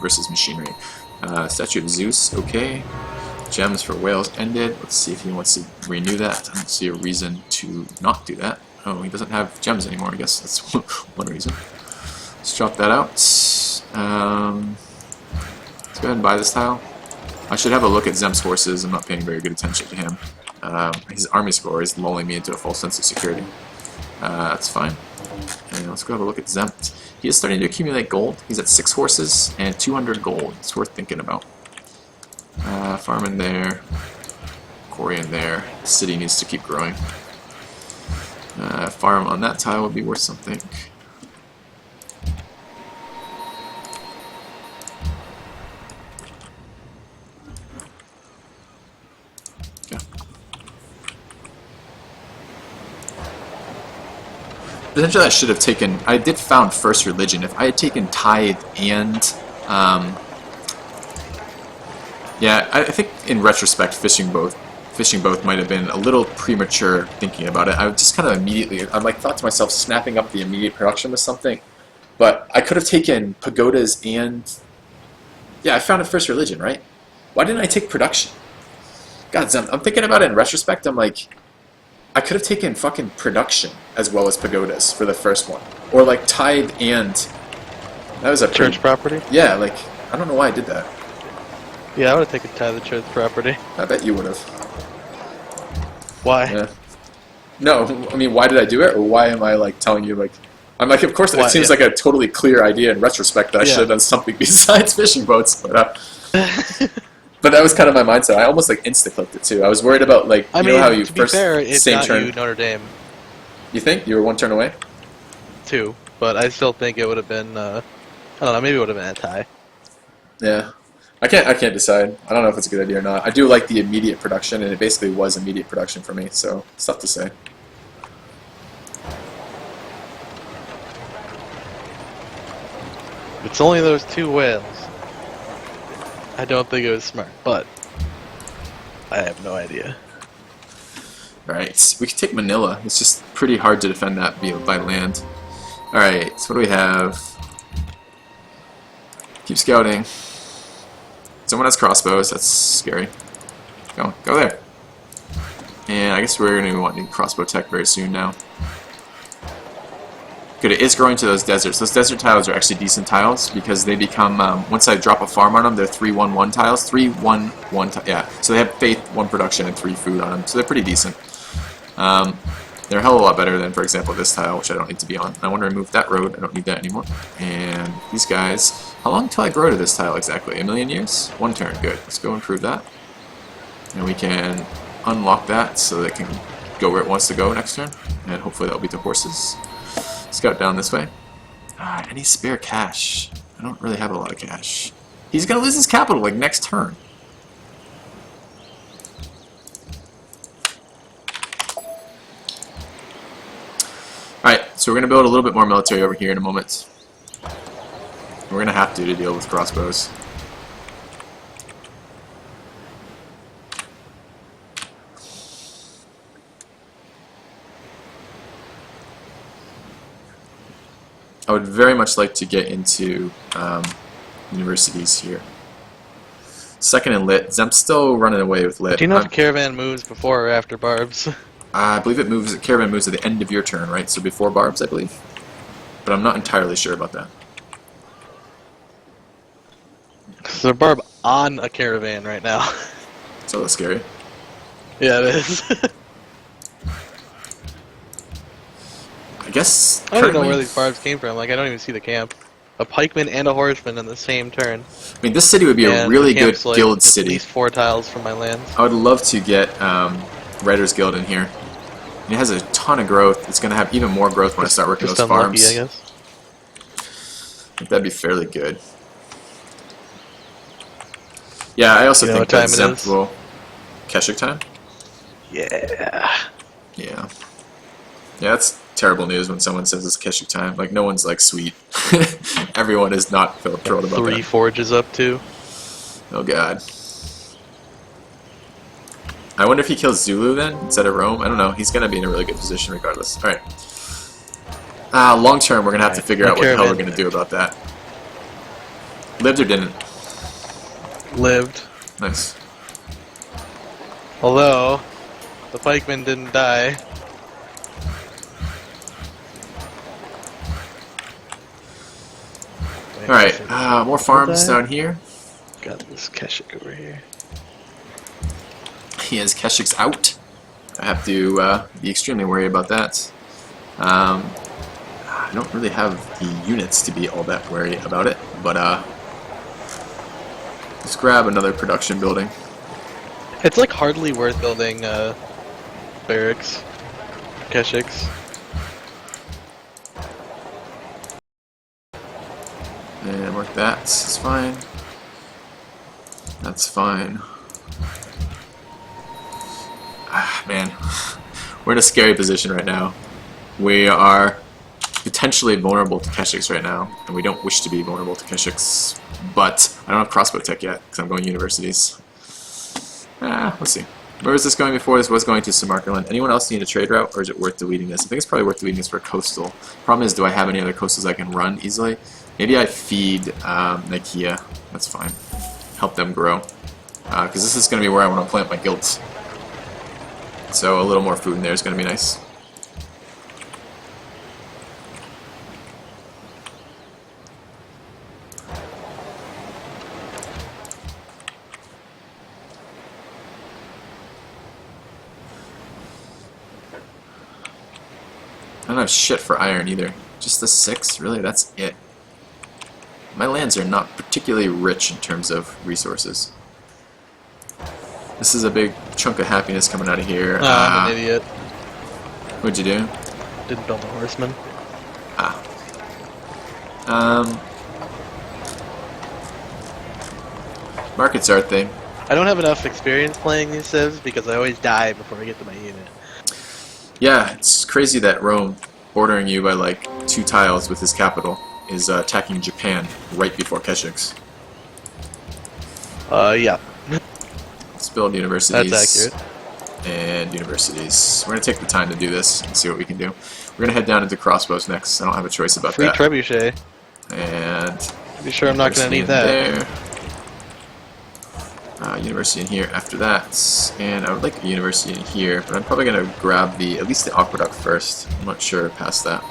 versus machinery. Statue of Zeus, okay. Gems for whales ended. Let's see if he wants to renew that. I don't see a reason to not do that. Oh, he doesn't have gems anymore, I guess that's one reason. Let's drop that out. Let's go ahead and buy this tile. I should have a look at Zem's forces. I'm not paying very good attention to him. His army score is lulling me into a false sense of security. That's fine. And let's go have a look at Zem. He is starting to accumulate gold. He's at 6 horses and 200 gold. It's worth thinking about. Farm in there. Quarry in there. The city needs to keep growing. Farm on that tile would be worth something. Potentially I should have taken, I did found First Religion. If I had taken Tithe and, yeah, I think in retrospect fishing both might have been a little premature thinking about it. I just kind of immediately, I like thought to myself snapping up the immediate production was something, but I could have taken Pagodas and, yeah, I found a First Religion, right? Why didn't I take production? God, I'm thinking about it in retrospect, I'm like, I could have taken fucking production as well as pagodas for the first one. Or like tithe and... That was a church property? Yeah, like, I don't know why I did that. Yeah, I would have taken tithe the church property. I bet you would have. Why? Yeah. No, I mean, why did I do it? Or why am I like telling you like... I'm like, of course, it seems like a totally clear idea in retrospect that I should have done something besides fishing boats, but... But that was kind of my mindset. I almost like insta-clicked it too. I was worried about like you know how you to first be fair, it's same not turn. You, Notre Dame. You think you were one turn away? 2, but I still think it would have been. I don't know. Maybe it would have been a tie. Yeah, I can't decide. I don't know if it's a good idea or not. I do like the immediate production, and it basically was immediate production for me. So it's tough to say. It's only those 2 whales. I don't think it was smart, but I have no idea. Alright, we can take Manila. It's just pretty hard to defend that by land. Alright, so what do we have? Keep scouting. Someone has crossbows, that's scary. Go there. And I guess we're going to be wanting crossbow tech very soon now. Good, it is growing to those deserts. Those desert tiles are actually decent tiles because they become, once I drop a farm on them, they're 3-1-1 tiles. 3-1-1, yeah. So they have faith, 1 production, and 3 food on them. So they're pretty decent. They're a hell of a lot better than, for example, this tile, which I don't need to be on. I want to remove that road. I don't need that anymore. And these guys, how long until I grow to this tile exactly? A million years? 1 turn, good. Let's go improve that. And we can unlock that so that it can go where it wants to go next turn. And hopefully that'll beat the horses. Scout down this way. Any spare cash? I don't really have a lot of cash. He's gonna lose his capital like next turn. Alright, so we're gonna build a little bit more military over here in a moment. We're gonna have to deal with crossbows. I would very much like to get into universities here. Second in Lit. Zem's still running away with Lit. Do you know if the caravan moves before or after Barbs? I believe it moves. Caravan moves at the end of your turn, right? So before Barbs, I believe. But I'm not entirely sure about that. There's a Barb on a caravan right now. It's a little scary. Yeah, it is. I guess I don't even know where these barbs came from. Like, I don't even see the camp. A pikeman and a horseman in the same turn. I mean, this city would be a really good like guild city. At least 4 tiles from my lands. I would love to get Writer's Guild in here. And it has a ton of growth. It's going to have even more growth when I start working those farms. I guess. I think that'd be fairly good. Yeah, I also think that Zemp will... Keshik time? Yeah. Yeah. Yeah, that's terrible news when someone says it's Keshik time. Like, no one's like, sweet. Everyone is not thrilled about 3 that. forges up too. Oh god. I wonder if he kills Zulu then, instead of Rome? I don't know. He's going to be in a really good position regardless. Alright. Long term, we're going to have to figure out what the hell we're going to do about that. Lived or didn't? Lived. Nice. Although, the pikeman didn't die. Alright, more farms down here. Got this Keshik over here. He has Keshiks out. I have to be extremely worried about that. I don't really have the units to be all that worried about it, but let's grab another production building. It's like hardly worth building barracks, Keshiks. And work that. It's fine. That's fine. Ah, man. We're in a scary position right now. We are potentially vulnerable to Keshiks right now, and we don't wish to be vulnerable to Keshiks. But I don't have crossbow tech yet, because I'm going universities. Let's see. Where was this going before? This was going to Samarkand. Anyone else need a trade route, or is it worth deleting this? I think it's probably worth deleting this for coastal. Problem is, do I have any other coastals I can run easily? Maybe I feed Nicaea. That's fine. Help them grow. Because this is going to be where I want to plant my guilds. So a little more food in there is going to be nice. I don't have shit for iron either. Just the 6? Really? That's it. My lands are not particularly rich in terms of resources. This is a big chunk of happiness coming out of here. I'm an idiot. What'd you do? Didn't build a horseman. Markets are a thing. I don't have enough experience playing these civs because I always die before I get to my unit. Yeah, it's crazy that Rome, bordering you by like 2 tiles with his capital, is attacking Japan right before Keshiks. Yeah. Let's build universities. That's accurate. And universities. We're going to take the time to do this and see what we can do. We're going to head down into crossbows next. I don't have a choice about Free that. trebuchet. And Be sure I'm not going to need that. There. University in here after that. And I would like a university in here, but I'm probably going to grab at least the aqueduct first. I'm not sure past that.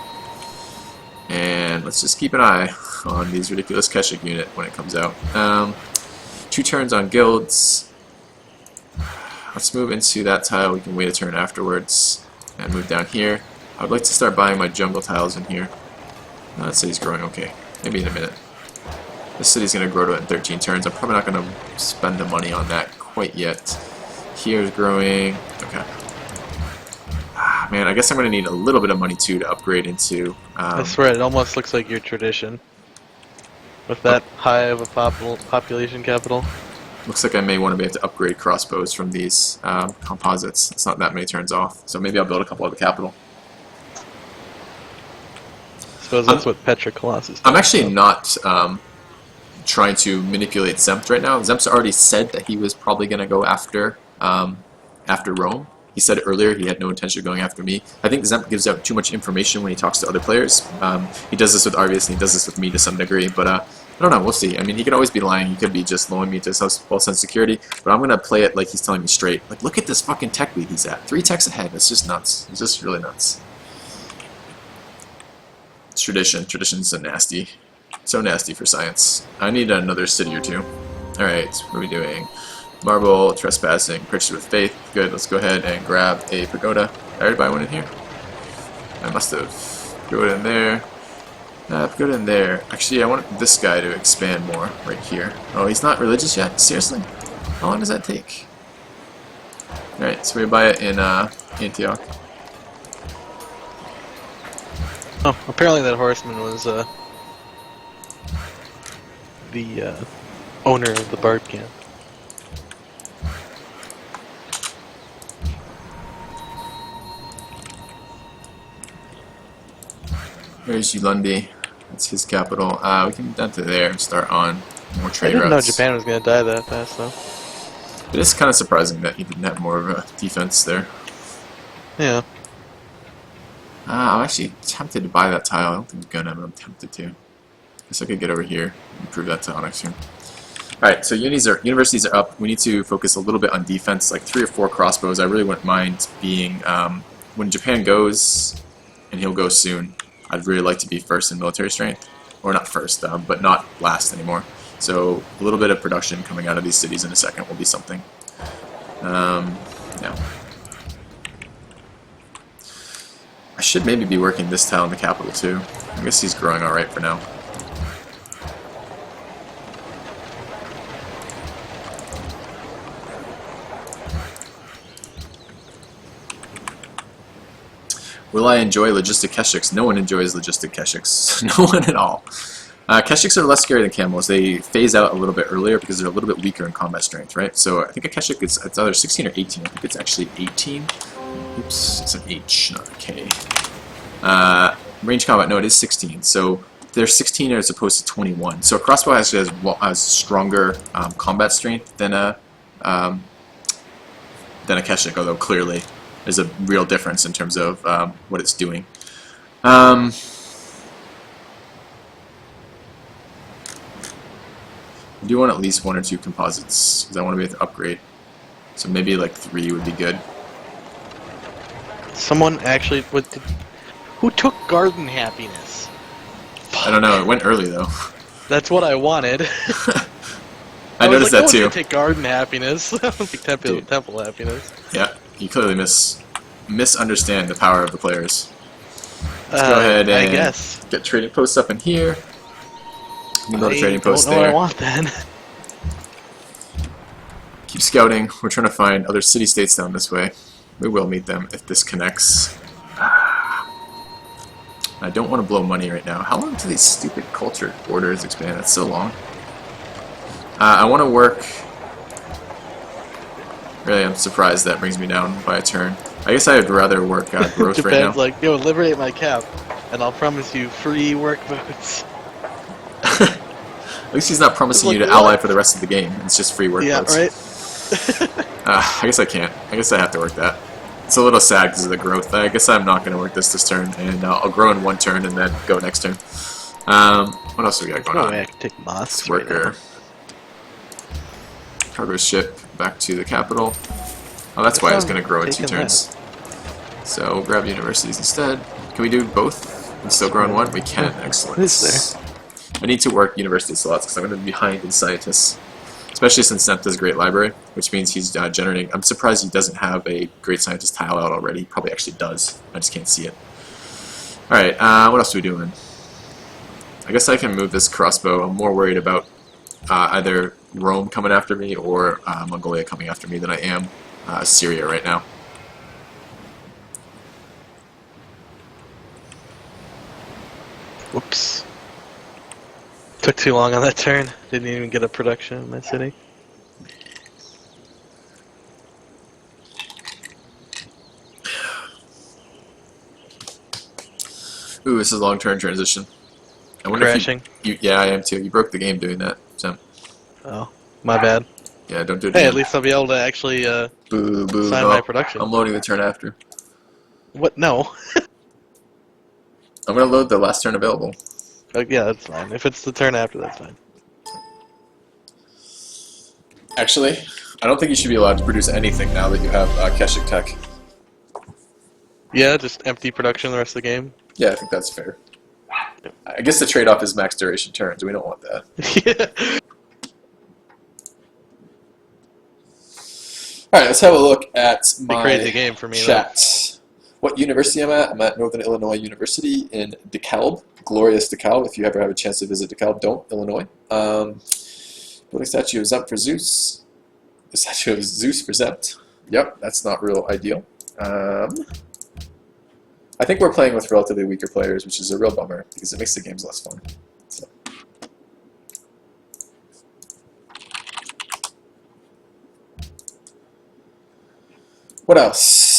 And let's just keep an eye on these ridiculous Keshik unit when it comes out. 2 turns on guilds. Let's move into that tile. We can wait a turn afterwards and move down here. I would like to start buying my jungle tiles in here. That city's growing okay. Maybe in a minute. This city's going to grow to it in 13 turns. I'm probably not going to spend the money on that quite yet. Here's growing. Okay. Man, I guess I'm going to need a little bit of money too to upgrade into... I swear, it almost looks like your tradition. With that high of a population capital. Looks like I may want to be able to upgrade crossbows from these composites. It's not that many turns off, so maybe I'll build a couple of the capital. I suppose that's what Petra Colossus does. I'm actually not trying to manipulate Zempt right now. Zempt's already said that he was probably going to go after Rome. He said earlier he had no intention of going after me. I think Zempt gives out too much information when he talks to other players. He does this with Arvius and he does this with me to some degree, but I don't know, we'll see. I mean, he could always be lying. He could be just lulling me to false sense of security, but I'm going to play it like he's telling me straight. Like, look at this fucking tech lead he's at. 3 techs ahead. It's just nuts. It's just really nuts. It's tradition. Tradition's so nasty for science. I need another city or 2. Alright, what are we doing? Marble, trespassing, purchase with faith. Good, let's go ahead and grab a pagoda. I already buy one in here? I must have. Pagoda in there. Pagoda in there. Actually, I want this guy to expand more right here. Oh, he's not religious yet? Seriously? How long does that take? Alright, so we buy it in Antioch. Oh, apparently that horseman was the owner of the Bard camp. There's Ulundi. That's his capital. We can down to there and start on more trade I didn't know routes. Japan was going to die that fast, though. It is kind of surprising that he didn't have more of a defense there. Yeah. I'm actually tempted to buy that tile. I don't think I'm gonna, but I'm tempted to. Guess I could get over here and prove that to Onyx here. Alright, so universities are up. We need to focus a little bit on defense, like 3 or 4 crossbows. I really wouldn't mind being, when Japan goes, and he'll go soon, I'd really like to be first in military strength. Or not first, but not last anymore. So a little bit of production coming out of these cities in a second will be something. Yeah. I should maybe be working this tile in the capital too. I guess he's growing alright for now. Will I enjoy logistic keshiks? No one enjoys logistic keshiks. No one at all. Keshiks are less scary than camels. They phase out a little bit earlier because they're a little bit weaker in combat strength, right? So I think a keshik is it's either 16 or 18. I think it's actually 18. Oops, it's an H, not a K. Range combat, no, it is 16. So they're 16 as opposed to 21. So a crossbow actually has stronger combat strength than a keshik, although clearly there's a real difference in terms of what it's doing. I do want at least 1 or 2 composites because I want to be able to upgrade. So maybe like 3 would be good. Someone actually, who took garden happiness? I don't know. It went early though. That's what I wanted. I noticed that too. Take garden happiness. Like temple happiness. Yeah, you clearly misunderstand the power of the players. Let's go ahead and I guess. Get trading posts up in here. You can go to trading posts there. I there. don't know what I want then. Keep scouting. We're trying to find other city-states down this way. We will meet them if this connects. I don't want to blow money right now. How long do these stupid culture borders expand? That's so long. I want to work... Really, I'm surprised that brings me down by a turn. I guess I would rather work growth right now. Japan's like, yo, liberate my cap, and I'll promise you free work boots. At least he's not promising you to ally for the rest of the game. It's just free work boots. Yeah, right? I guess I can't. I guess I have to work that. It's a little sad because of the growth. I guess I'm not going to work this turn, and I'll grow in 1 turn and then go next turn. What else do we got going on? I can take mosques Worker. Cargo ship back to the capital. Oh, that's why I was going to grow in 2 turns. So we'll grab universities instead. Can we do both and still grow in 1? We can. Excellent. What is there? I need to work university slots because I'm going to be behind in scientists. Especially since Snap does a great library, which means he's generating... I'm surprised he doesn't have a great scientist tile out already. He probably actually does. I just can't see it. Alright, what else are we doing? I guess I can move this crossbow. I'm more worried about either Rome coming after me or Mongolia coming after me than I am Syria right now. Whoops. Took too long on that turn. Didn't even get a production in my city. Ooh, this is a long turn transition. I wonder Crashing? if yeah, I am too. You broke the game doing that. So. Oh, my bad. Yeah, don't do it Hey, again. at least I'll be able to actually boo, boo, sign no. my production. I'm loading the turn after. What? No. I'm going to load the last turn available. Yeah, that's fine. If it's the turn after, that's fine. Actually, I don't think you should be allowed to produce anything now that you have Keshik Tech. Yeah, just empty production the rest of the game. Yeah, I think that's fair. I guess the trade-off is max duration turns. We don't want that. Yeah. Alright, let's have a look at my crazy game for me, chat. What university I'm at? I'm at Northern Illinois University in DeKalb. Glorious DeKalb. If you ever have a chance to visit DeKalb, don't, Illinois. Building statue of Zempt for Zeus. The statue of Zeus for Zempt. Yep, that's not real ideal. I think we're playing with relatively weaker players, which is a real bummer, because it makes the games less fun. So. What else?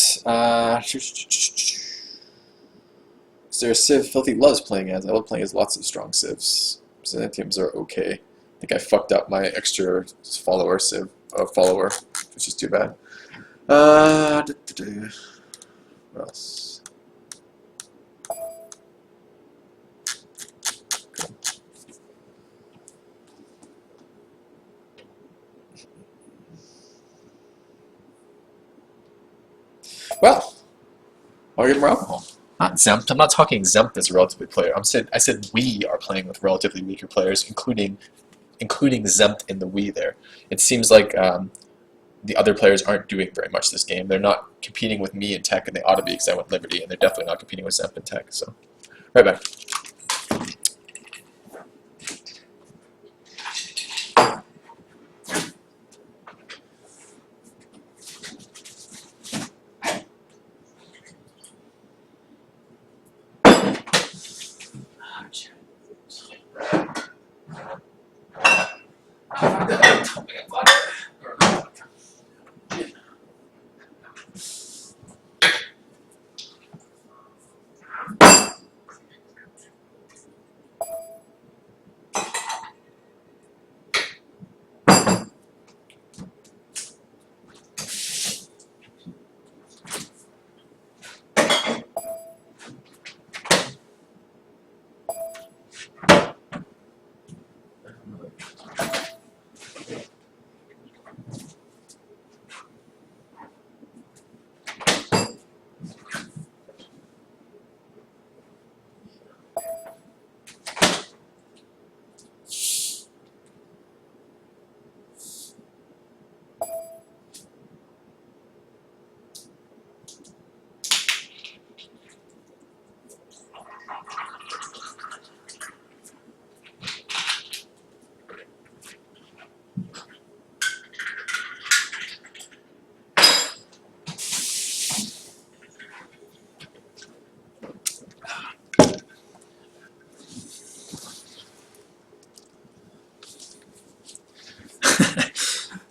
Is there a Civ Filthy loves playing as? I love playing as lots of strong Civs. Byzantiums are okay. I think I fucked up my extra follower Civ, which is too bad. What else? Well, I'll get more alcohol. Not Zempt. I'm not talking Zempt as a relatively player. I said we are playing with relatively weaker players, including Zempt in the we there. It seems like the other players aren't doing very much this game. They're not competing with me in tech, and they ought to be because I went Liberty, and they're definitely not competing with Zempt in tech. So, right back.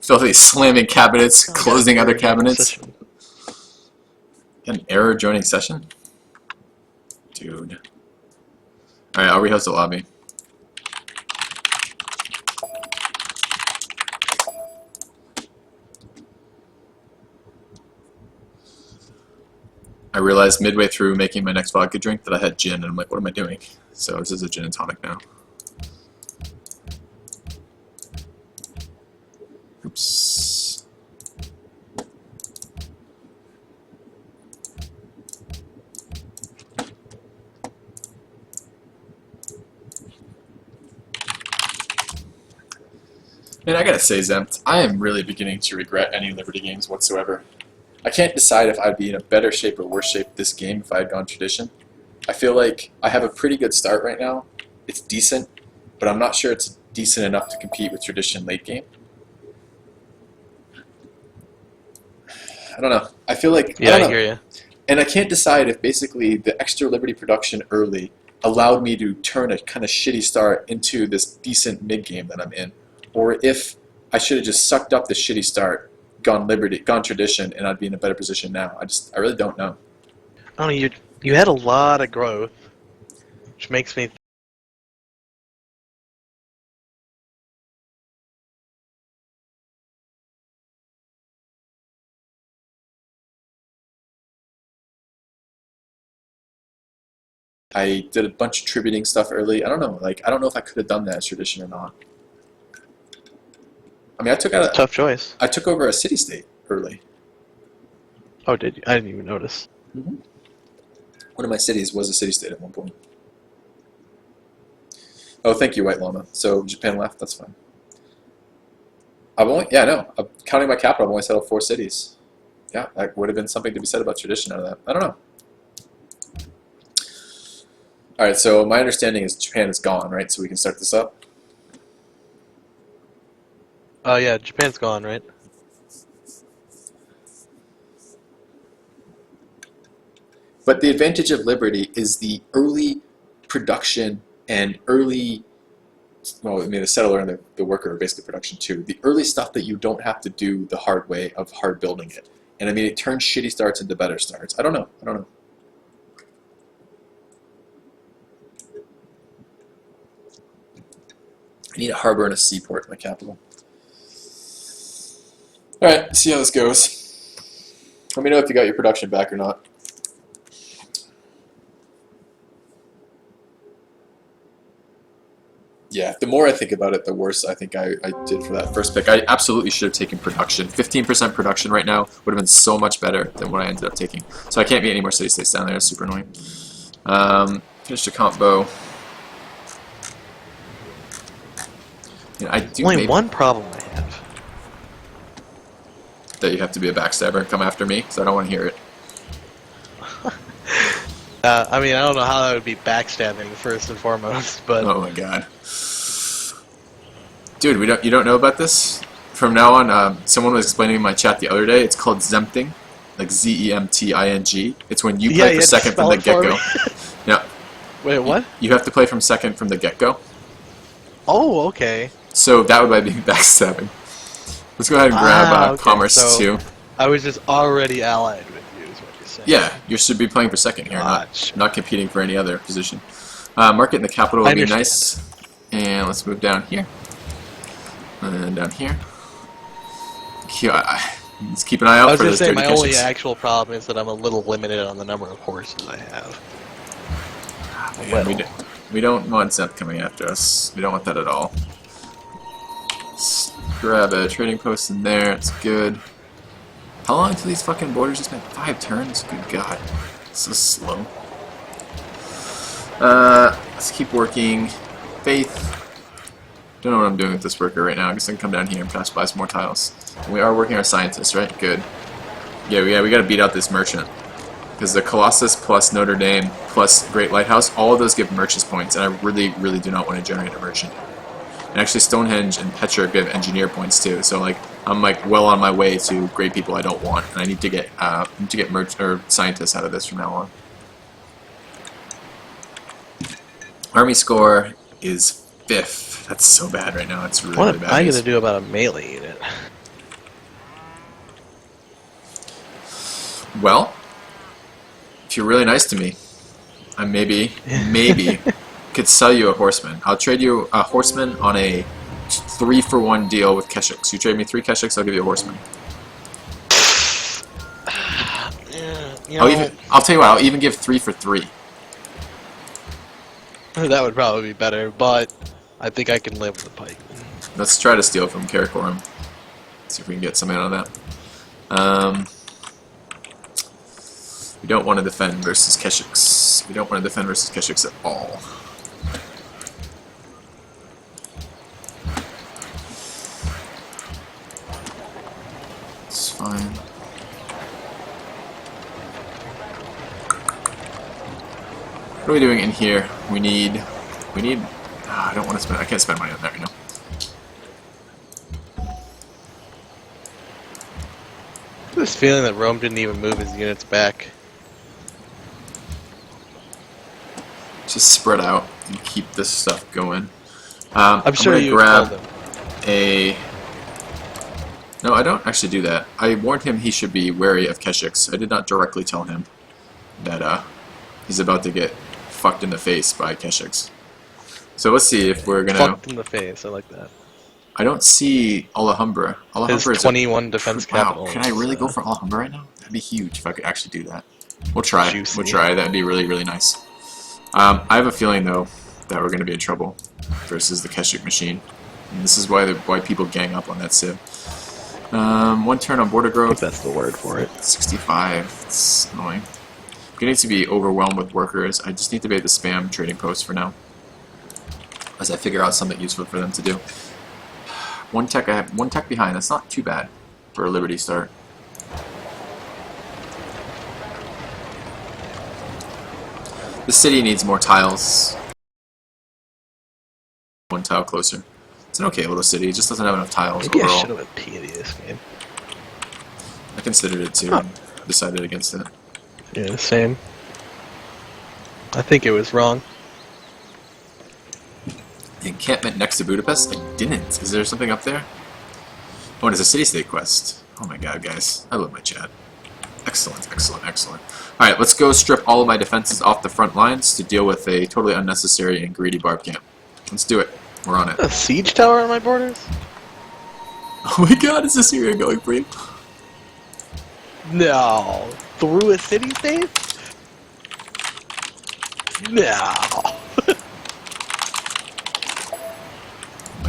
Filthy slamming cabinets, closing other cabinets. An error joining session? Dude. Alright, I'll rehost the lobby. I realized midway through making my next vodka drink that I had gin, and I'm like, what am I doing? So this is a gin and tonic now. Oops. Man, I gotta say, Zempt, I am really beginning to regret any Liberty games whatsoever. I can't decide if I'd be in a better shape or worse shape this game if I had gone tradition. I feel like I have a pretty good start right now. It's decent, but I'm not sure it's decent enough to compete with tradition late game. I don't know. I feel like... Yeah, I hear you. And I can't decide if basically the extra Liberty production early allowed me to turn a kind of shitty start into this decent mid-game that I'm in, or if I should have just sucked up the shitty start, gone tradition, and I'd be in a better position now. I really don't know. I don't know, you had a lot of growth, which makes me I did a bunch of tributing stuff early. I don't know. I don't know if I could have done that as tradition or not. I mean, tough choice. I took over a city-state early. Oh, did you? I didn't even notice. Mm-hmm. One of my cities was a city-state at one point. Oh, thank you, White Llama. So Japan left. That's fine. Yeah, no. Counting my capital, I've only settled 4 cities. Yeah, that would have been something to be said about tradition out of that. I don't know. All right, so my understanding is Japan is gone, right? So we can start this up. Oh yeah, Japan's gone, right? But the advantage of Liberty is the early production and early, well, I mean, the settler and the worker are basically production too. The early stuff that you don't have to do the hard way of hard building it. And I mean, it turns shitty starts into better starts. I don't know. I need a harbor and a seaport in my capital. All right, see how this goes. Let me know if you got your production back or not. Yeah, the more I think about it, the worse I think I did for that first pick. I absolutely should have taken production. 15% production right now would have been so much better than what I ended up taking. So I can't be any more city states down there. It's super annoying. Finish the combo. Yeah, I do Only one problem I have. that you have to be a backstabber and come after me, because I don't want to hear it. I mean, I don't know how that would be backstabbing first and foremost, but Oh my god. Dude, you don't know about this? From now on, someone was explaining in my chat the other day, it's called Zemting, like Zemting. It's when you play for second from the get-go. Yeah. Wait, what? You have to play from second from the get-go. Oh, okay. So that would be backstabbing. Let's go ahead and grab okay, Commerce so 2. I was just already allied with you, is what you're saying. Yeah, you should be playing for second here, not competing for any other position. Market in the capital would be nice. And let's move down here. And down here. Let's keep an eye out for those dirty my catches. only actual problem is that I'm a little limited on the number of horses I have. Man, we don't want Zep coming after us. We don't want that at all. Let's grab a trading post in there. It's good. How long until these fucking borders just been 5 turns? Good god. It's so slow. Let's keep working. Faith. Don't know what I'm doing with this worker right now. I guess I can come down here and pass by some more tiles. And we are working our scientists, right? Good. Yeah, we gotta beat out this merchant. Because the Colossus plus Notre Dame plus Great Lighthouse, all of those give merchants points, and I really, really do not want to generate a merchant. And actually Stonehenge and Petra give engineer points too, so like I'm like well on my way to great people I don't want, and I need to get scientists out of this from now on. Army score is 5th. That's so bad right now. It's really, really bad. What am I gonna do about a melee unit? Well, if you're really nice to me, I maybe could sell you a horseman. I'll trade you a horseman on a 3-for-1 deal with Keshiks. You trade me 3 Keshiks, I'll give you a horseman. I'll tell you what, I'll even give 3 for 3. That would probably be better, but I think I can live with the pike. Let's try to steal from Karakorum. See if we can get something out of that. We don't want to defend versus Keshiks. We don't want to defend versus Keshiks at all. It's fine. What are we doing in here? We need. I don't want to spend. I can't spend money on that right now. I have this feeling that Rome didn't even move his units back. Just spread out and keep this stuff going. I'm sure gonna you grab told him. a. No, I don't actually do that. I warned him he should be wary of Keshiks. I did not directly tell him that he's about to get fucked in the face by Keshiks. So let's see if we're gonna. Fucked in the face. I like that. I don't see Alhambra. Alhambra His 21 defense capital. Wow, can I really go for Alhambra right now? That'd be huge if I could actually do that. We'll try. Juicy. We'll try. That'd be really, really nice. I have a feeling though that we're gonna be in trouble versus the Keshik machine. And this is why people gang up on that civ. 1 turn on border growth. I think that's the word for it. 65. It's annoying. I'm going to be overwhelmed with workers. I just need to be able to spam trading posts for now, as I figure out something useful for them to do. I have 1 tech behind. That's not too bad for a Liberty start. The city needs more tiles. 1 tile closer. It's an okay little city. It just doesn't have enough tiles Maybe overall. I should have went P this game. I considered it too and decided against it. Yeah, same. I think it was wrong. The encampment next to Budapest? I didn't. Is there something up there? Oh, and it's a city-state quest. Oh my god, guys. I love my chat. Excellent, excellent, excellent. Alright, let's go strip all of my defenses off the front lines to deal with a totally unnecessary and greedy barb camp. Let's do it. We're on it. A siege tower on my borders? Oh my god, is Assyria going for you? No. Through a city-state? No.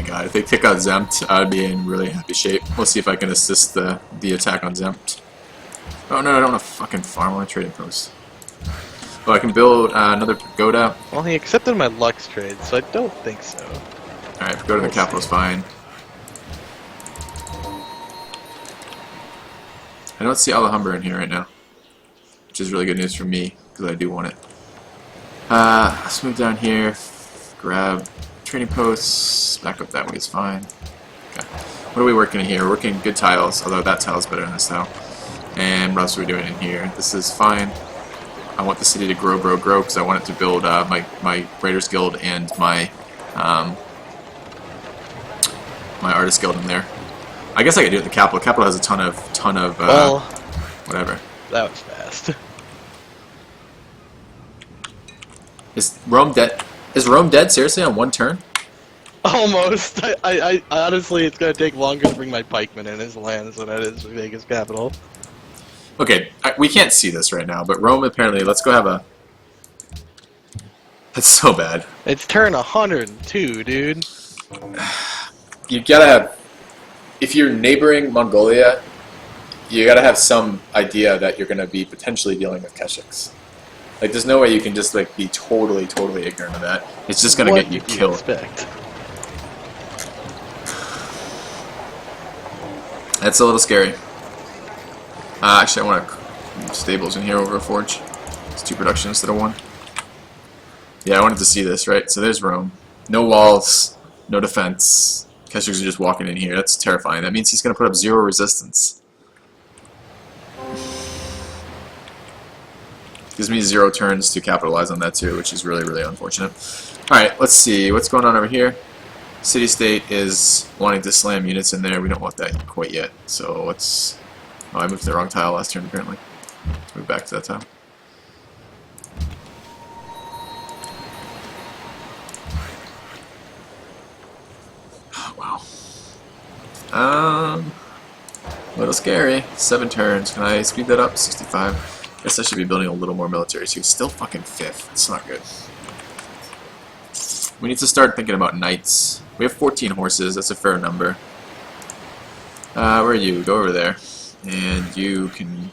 god, if they kick out Zempt, I'd be in really happy shape. We'll see if I can assist the attack on Zempt. Oh no, I don't want to fucking farm on a trading post. Oh, I can build another pagoda. Well, he accepted my Lux trade, so I don't think so. Alright, pagoda in the capital's fine. I don't see Alhambra in here right now, which is really good news for me, because I do want it. Let's move down here, grab trading posts, back up that way is fine. Okay. What are we working in here? We're working good tiles, although that tile's better than this tile. And what else are we doing in here? This is fine. I want the city to grow, because I want it to build my Raiders Guild and my my Artist Guild in there. I guess I could do it at the capital. Capital has a ton of well, whatever. That was fast. Is Rome dead? Is Rome dead? Seriously, on one turn? Almost. I honestly, it's gonna take longer to bring my pikemen in his lands than it is to make his capital. Okay, we can't see this right now, but Rome apparently. Let's go have a. That's so bad. It's turn 102, dude. You gotta have. If you're neighboring Mongolia, you gotta have some idea that you're gonna be potentially dealing with Keshiks. Like, there's no way you can just like be totally ignorant of that. It's just gonna get you killed. Expect? That's a little scary. Actually, I want stables in here over a forge. It's 2 production instead of 1. Yeah, I wanted to see this, right? So there's Rome. No walls, no defense. Keshiks are just walking in here. That's terrifying. That means he's going to put up 0 resistance. Gives me 0 turns to capitalize on that too, which is really unfortunate. Alright, let's see. What's going on over here? City-state is wanting to slam units in there. We don't want that quite yet. So let's... Oh, I moved to the wrong tile last turn, apparently. Let's move back to that tile. Oh, wow. A little scary. 7 turns. Can I speed that up? 65. Guess I should be building a little more military too. Still fucking 5th. It's not good. We need to start thinking about knights. We have 14 horses. That's a fair number. Where are you? Go over there. And you can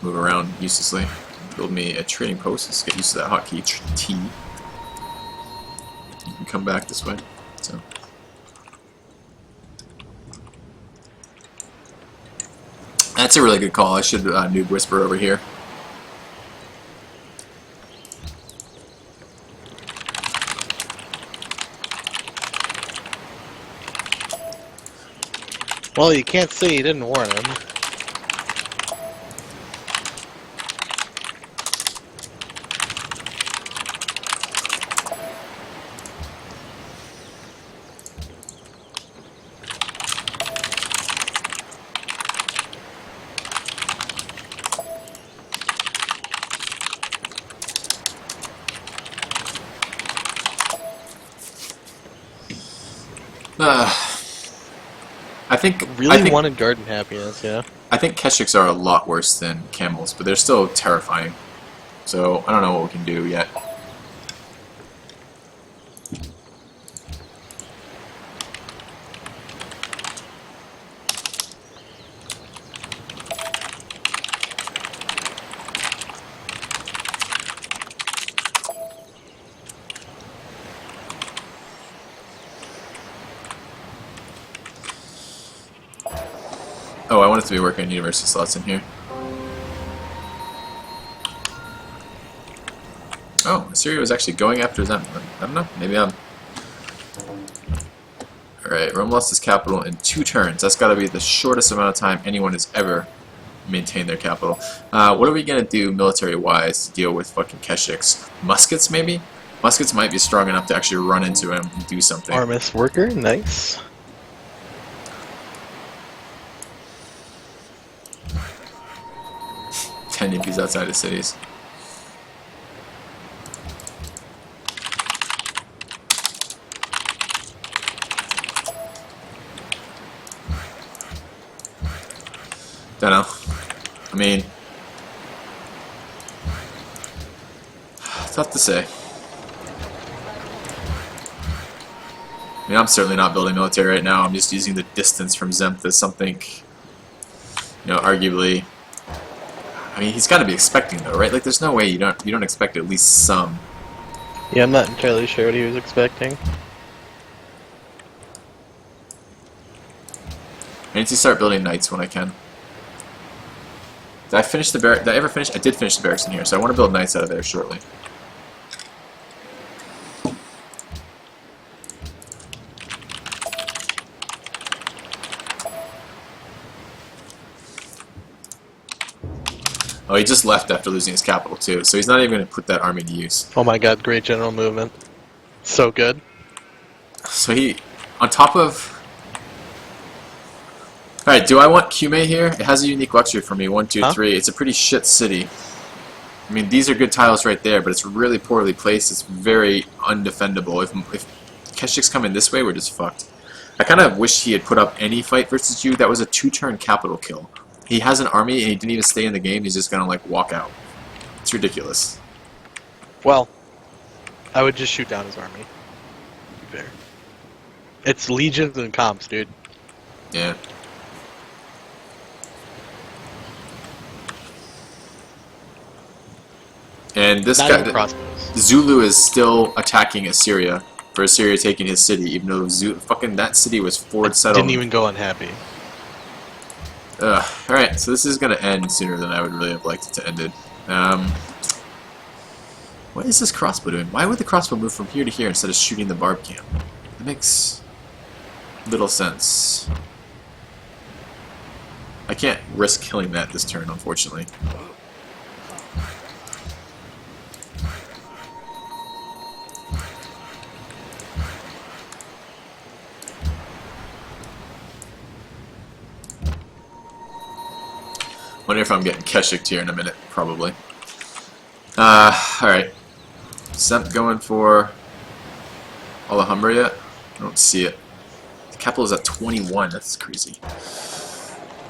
move around uselessly. Build me a trading post. Let's get used to that hotkey T. You can come back this way. So. That's a really good call. I should noob whisper over here. Well, you can't say you didn't warn him. I think Really wanted garden happiness, yeah. I think Keshiks are a lot worse than camels, but they're still terrifying. So I don't know what we can do yet. Oh, I wanted to be working on university slots in here. Oh, Assyria was actually going after them. I don't know. Maybe I'm... Alright, Rome lost his capital in 2 turns. That's got to be the shortest amount of time anyone has ever maintained their capital. What are we going to do military-wise to deal with fucking Keshiks? Muskets, maybe? Muskets might be strong enough to actually run into him and do something. Armis worker, nice. Yippies outside of cities. Don't know. I mean, tough to say. mean, I'm certainly not building military right now. I'm just using the distance from Zemth as something, arguably. I mean, he's got to be expecting though, right? Like, there's no way you don't expect at least some. Yeah, I'm not entirely sure what he was expecting. I need to start building knights when I can. Did I finish the barracks? Did I ever finish? I did finish the barracks in here, so I want to build knights out of there shortly. Oh, he just left after losing his capital too, so he's not even going to put that army to use. Oh my god, great general movement. So good. So he, on top of... Alright, do I want Cume here? It has a unique luxury for me, 1, 2, 3. It's a pretty shit city. I mean, these are good tiles right there, but it's really poorly placed. It's very undefendable. If Keshik's coming this way, we're just fucked. I kind of wish he had put up any fight versus you. That was a 2-turn capital kill. He has an army, and he didn't even stay in the game. He's just gonna, like, walk out. It's ridiculous. Well, I would just shoot down his army. To be fair. It's legions and comps, dude. Yeah. And this Not guy, even crossbows. Zulu is still attacking Assyria for Assyria taking his city, even though fucking that city was forward settled. Didn't even go unhappy. Alright, so this is going to end sooner than I would really have liked it to end it. What is this crossbow doing? Why would the crossbow move from here to here instead of shooting the barb camp? That makes little sense. I can't risk killing that this turn, unfortunately. Wonder if I'm getting Keshik here in a minute, probably. Alright. Zemth going for Alhambra yet? I don't see it. The capital is at 21, that's crazy.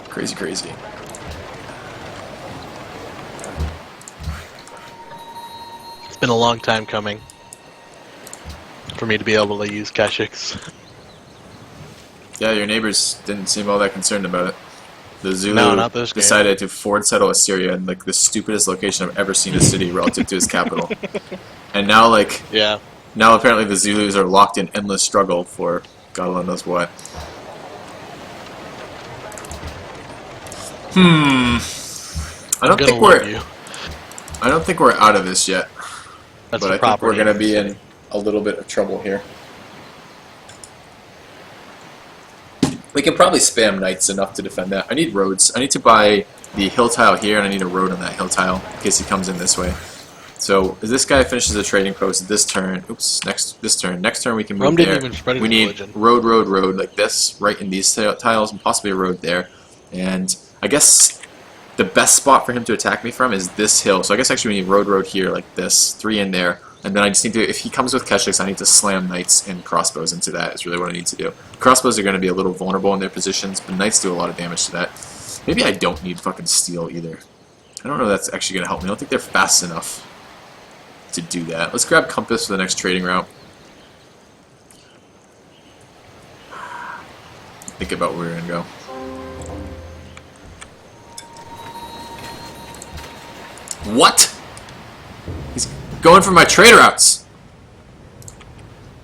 Crazy, crazy. It's been a long time coming for me to be able to use Keshiks. Yeah, your neighbors didn't seem all that concerned about it. The Zulu decided to forward settle Assyria in like the stupidest location I've ever seen a city relative to its capital. And now, like, yeah. Now apparently the Zulus are locked in endless struggle for God alone knows what. I don't think we're out of this yet. That's but I think we're gonna be in a little bit of trouble here. We can probably spam knights enough to defend that. I need roads. I need to buy the hill tile here, and I need a road on that hill tile in case he comes in this way. So if this guy finishes a trading post this turn, this turn. Next turn we can move there. We need road like this, right in these tiles, and possibly a road there. And I guess the best spot for him to attack me from is this hill. So I guess actually we need road here like this, 3 in there. And then I just need to, if he comes with Keshiks, I need to slam knights and crossbows into that is really what I need to do. Crossbows are going to be a little vulnerable in their positions, but knights do a lot of damage to that. Maybe I don't need fucking steel either. I don't know if that's actually going to help me. I don't think they're fast enough to do that. Let's grab compass for the next trading route. Think about where we're going to go. What? He's going for my trade routes.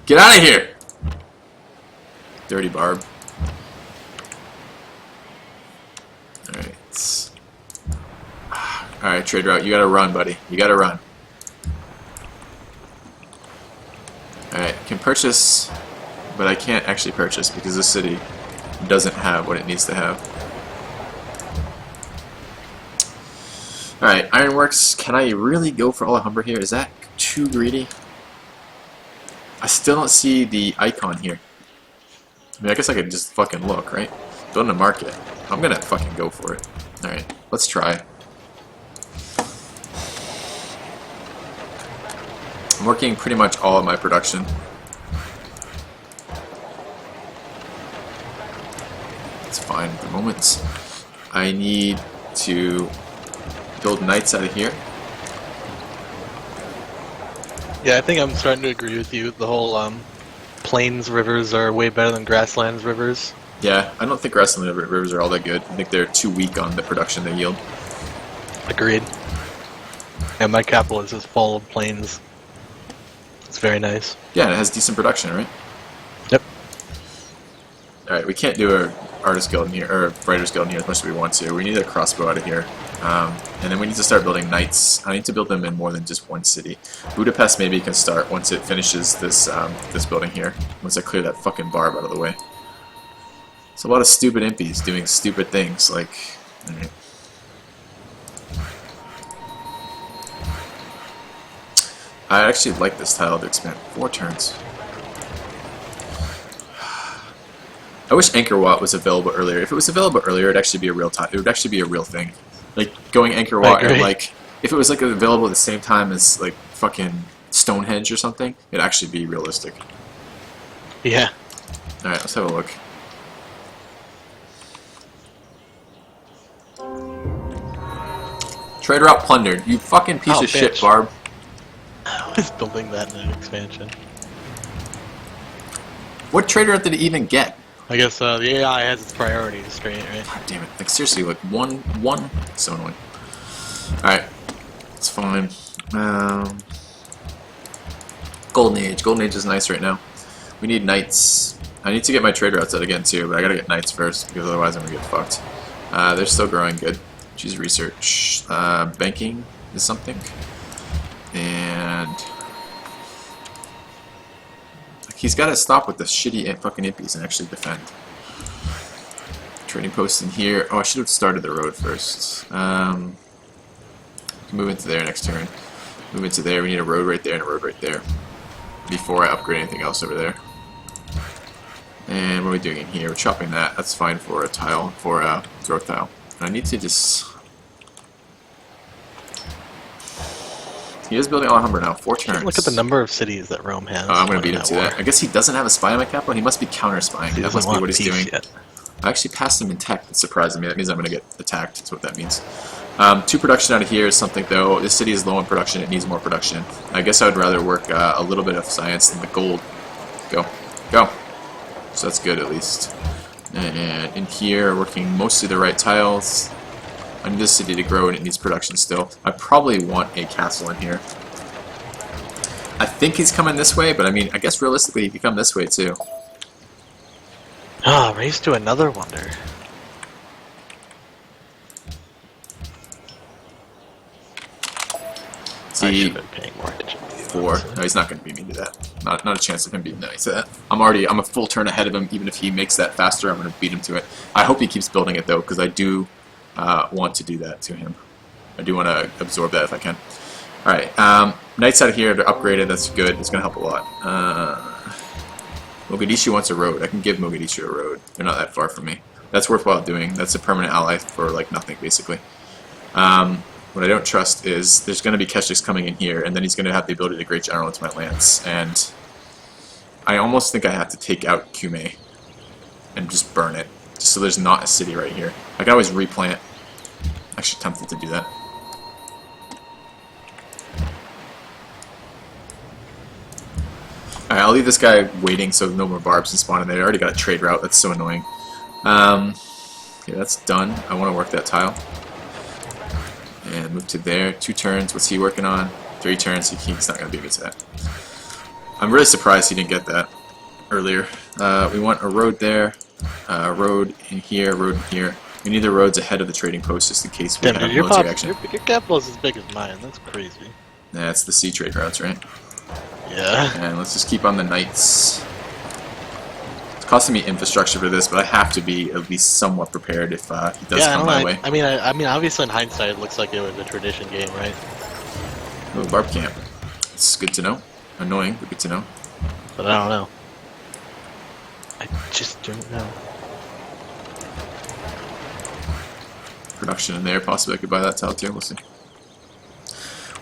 Get out of here. Dirty barb. Alright. Alright, trade route. You gotta run, buddy. You gotta run. Alright, I can purchase, but I can't actually purchase because this city doesn't have what it needs to have. Alright, Ironworks, can I really go for Alhambra here? Is that too greedy? I still don't see the icon here. I mean, I guess I could just fucking look, right? Building a market. I'm gonna fucking go for it. Alright, let's try. I'm working pretty much all of my production. It's fine at the moment. I need to build knights out of here. Yeah, I think I'm starting to agree with you. The whole plains rivers are way better than grasslands rivers. Yeah, I don't think grassland rivers are all that good. I think they're too weak on the production they yield. Agreed. And my capital is just full of plains. It's very nice. Yeah, and it has decent production, right? Yep. Alright, we can't do a artist guild in here, or writers guild in here as much as we want to. We need a crossbow out of here. And then we need to start building knights. I need to build them in more than just one city. Budapest maybe can start once it finishes this this building here. Once I clear that fucking barb out of the way. It's a lot of stupid impies doing stupid things, like... Alright. I actually like this tile to expand. 4 turns. I wish Anchor Watt was available earlier. If it was available earlier, it'd actually be a real time. It would actually be a real thing. Like going Anchor Watt, and like if it was like available at the same time as like fucking Stonehenge or something, it'd actually be realistic. Yeah. All right, let's have a look. Trade route plundered. You fucking piece of shit, Barb. I was building that in an expansion. What trade route did it even get? I guess the AI has its priorities straight, right? God damn it. Like, seriously, like, one, so annoying. Alright. It's fine. Golden Age. Golden Age is nice right now. We need knights. I need to get my trade routes out again, too, but I gotta get knights first, because otherwise I'm gonna get fucked. They're still growing good. Choose research. Banking is something. And... he's got to stop with the shitty fucking impies and actually defend. Trading post in here. Oh, I should have started the road first. Move into there next turn. Move into there. We need a road right there and a road right there. Before I upgrade anything else over there. And what are we doing in here? We're chopping that. That's fine for a tile, for a growth tile. And I need to just... he is building Alhambra now. 4 turns. Look at the number of cities that Rome has. Oh, I'm going to beat him to that. I guess he doesn't have a spy on my capital. He must be counter-spying. That must be what he's doing. Yet. I actually passed him in tech. It's surprising me. That means I'm going to get attacked. That's what that means. 2 production out of here is something, though. This city is low in production. It needs more production. I guess I would rather work a little bit of science than the gold. Go. Go. So that's good, at least. And in here, working mostly the right tiles. I need this city to grow, and it needs production still. I probably want a castle in here. I think he's coming this way, but I mean, I guess realistically he could come this way too. Ah, race to another wonder. See, I should have been paying more attention. 4. No, he's not going to beat me to that. Not a chance of him beating me to that. I'm a full turn ahead of him. Even if he makes that faster, I'm going to beat him to it. I hope he keeps building it though, because I do want to do that to him. I do want to absorb that if I can. Alright, knights out of here, they're upgraded, that's good, it's going to help a lot. Mogadishu wants a road. I can give Mogadishu a road. They're not that far from me. That's worthwhile doing. That's a permanent ally for, like, nothing, basically. What I don't trust is there's going to be Keshiks coming in here, and then he's going to have the ability to Great General into my lance, and I almost think I have to take out Kume and just burn it, just so there's not a city right here. I can always replant. Actually tempted to do that. Alright, I'll leave this guy waiting so no more barbs can spawn in there. I already got a trade route, that's so annoying. Okay, that's done. I want to work that tile. And move to there. 2 turns, what's he working on? 3 turns, he's not going to beat me to that. I'm really surprised he didn't get that earlier. We want a road there, a road in here, road in here. We need the roads ahead of the trading post just in case we have military action. Your capital is as big as mine, that's crazy. That's the sea trade routes, right? Yeah. And let's just keep on the knights. It's costing me infrastructure for this, but I have to be at least somewhat prepared if he does come my way. I mean, obviously in hindsight, it looks like it was a tradition game, right? Oh, barb camp. It's good to know. Annoying, but good to know. But I don't know. I just don't know. Production in there, possibly I could buy that tile too. We'll see.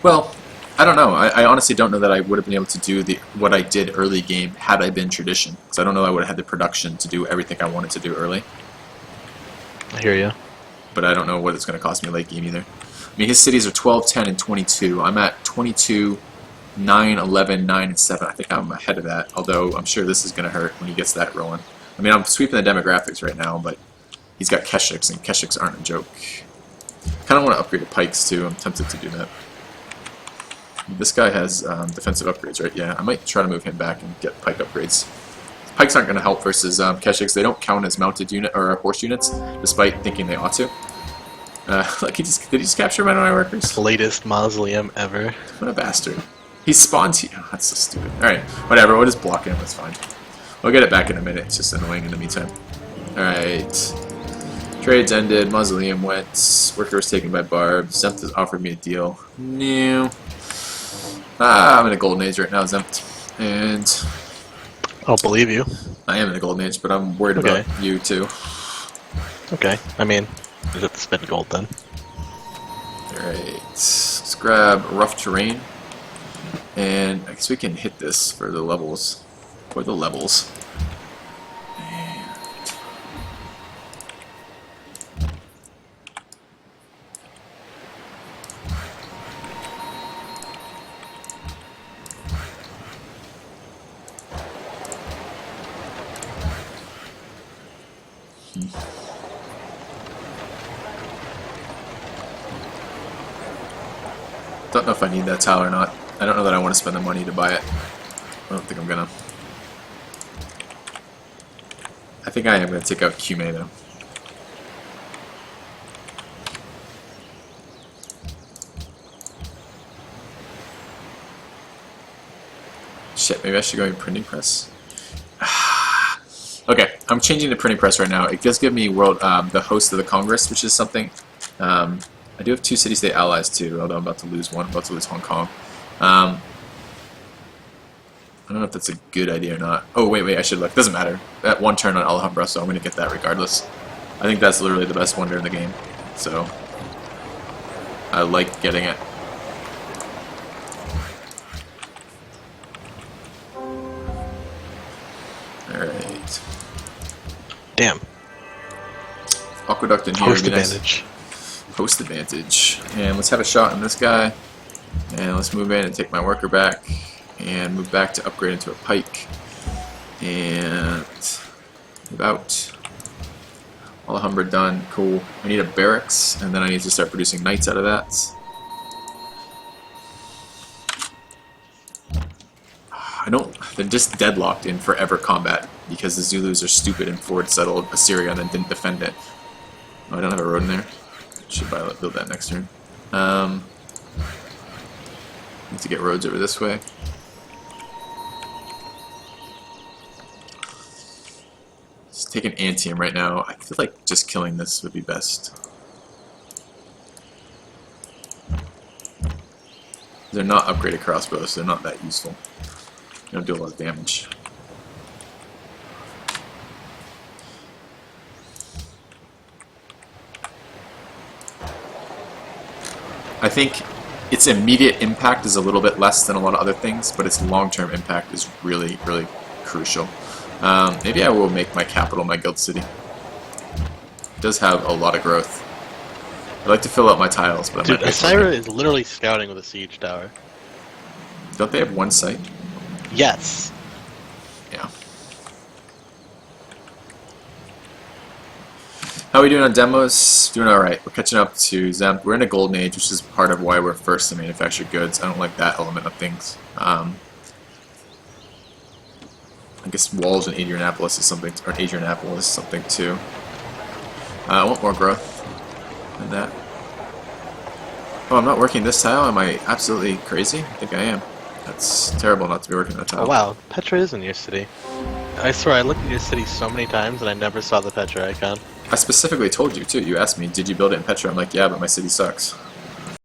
Well, I don't know. I honestly don't know that I would have been able to do what I did early game had I been tradition. Because I don't know I would have had the production to do everything I wanted to do early. I hear you. But I don't know what it's going to cost me late game either. I mean, his cities are 12, 10, and 22. I'm at 22, 9, 11, 9, and 7. I think I'm ahead of that, although I'm sure this is going to hurt when he gets that rolling. I mean, I'm sweeping the demographics right now, but he's got Keshiks, and Keshiks aren't a joke. Kind of want to upgrade the Pikes, too. I'm tempted to do that. This guy has defensive upgrades, right? Yeah, I might try to move him back and get Pike upgrades. Pikes aren't going to help versus Keshiks. They don't count as mounted unit or horse units, despite thinking they ought to. Look, did he just capture my workers? Latest mausoleum ever. What a bastard. He spawns here. Oh, that's so stupid. Alright, whatever. We'll just block him. That's fine. We'll get it back in a minute. It's just annoying in the meantime. Alright. Trades ended. Mausoleum went. Worker was taken by Barb. Zempt has offered me a deal. No. I'm in a golden age right now, Zempt. And I'll believe you. I am in a golden age, but I'm worried about you too. Okay. I mean, is it spin gold then? Alright. Let's grab rough terrain. And I guess we can hit this for the levels. For the levels. Don't know if I need that tile or not. I don't know that I want to spend the money to buy it. I don't think I'm gonna. I think I am gonna take out Kume though. Shit, maybe I should go in printing press. Okay, I'm changing to printing press right now. It does give me the host of the Congress, which is something. I do have 2 city-state allies too, although I'm about to lose one. I'm about to lose Hong Kong. I don't know if that's a good idea or not. Oh, wait, I should look. Doesn't matter. That 1 turn on Alhambra, so I'm going to get that regardless. I think that's literally the best wonder in the game. So, I like getting it. Alright. Damn. Aqueduct in here Host would be nice. advantage. Host advantage. And let's have a shot on this guy. And let's move in and take my worker back. And move back to upgrade into a pike. And move out. Alhambra done. Cool. I need a barracks, and then I need to start producing knights out of that. They're just deadlocked in forever combat because the Zulus are stupid and forward settled Assyria and then didn't defend it. Oh, I don't have a road in there. Should build that next turn. Need to get roads over this way. Let's take an Antium right now. I feel like just killing this would be best. They're not upgraded crossbows, so they're not that useful. They don't do a lot of damage. I think its immediate impact is a little bit less than a lot of other things, but its long-term impact is really, really crucial. Maybe I will make my capital my guild city. It does have a lot of growth. I like to fill out my tiles, but Dude, Assyria is literally scouting with a siege tower. Don't they have one site? Yes. Yeah. How are we doing on demos? Doing alright. We're catching up to Zempt. We're in a golden age, which is part of why we're first to manufacture goods. I don't like that element of things. I guess walls in Adrianapolis is something, or Adrianapolis is something too. I want more growth than that. Oh, I'm not working this tile? Am I absolutely crazy? I think I am. That's terrible not to be working that tile. Oh wow, Petra is in your city. I swear, I looked at your city so many times and I never saw the Petra icon. I specifically told you too. You asked me, did you build it in Petra? I'm like, yeah, but my city sucks.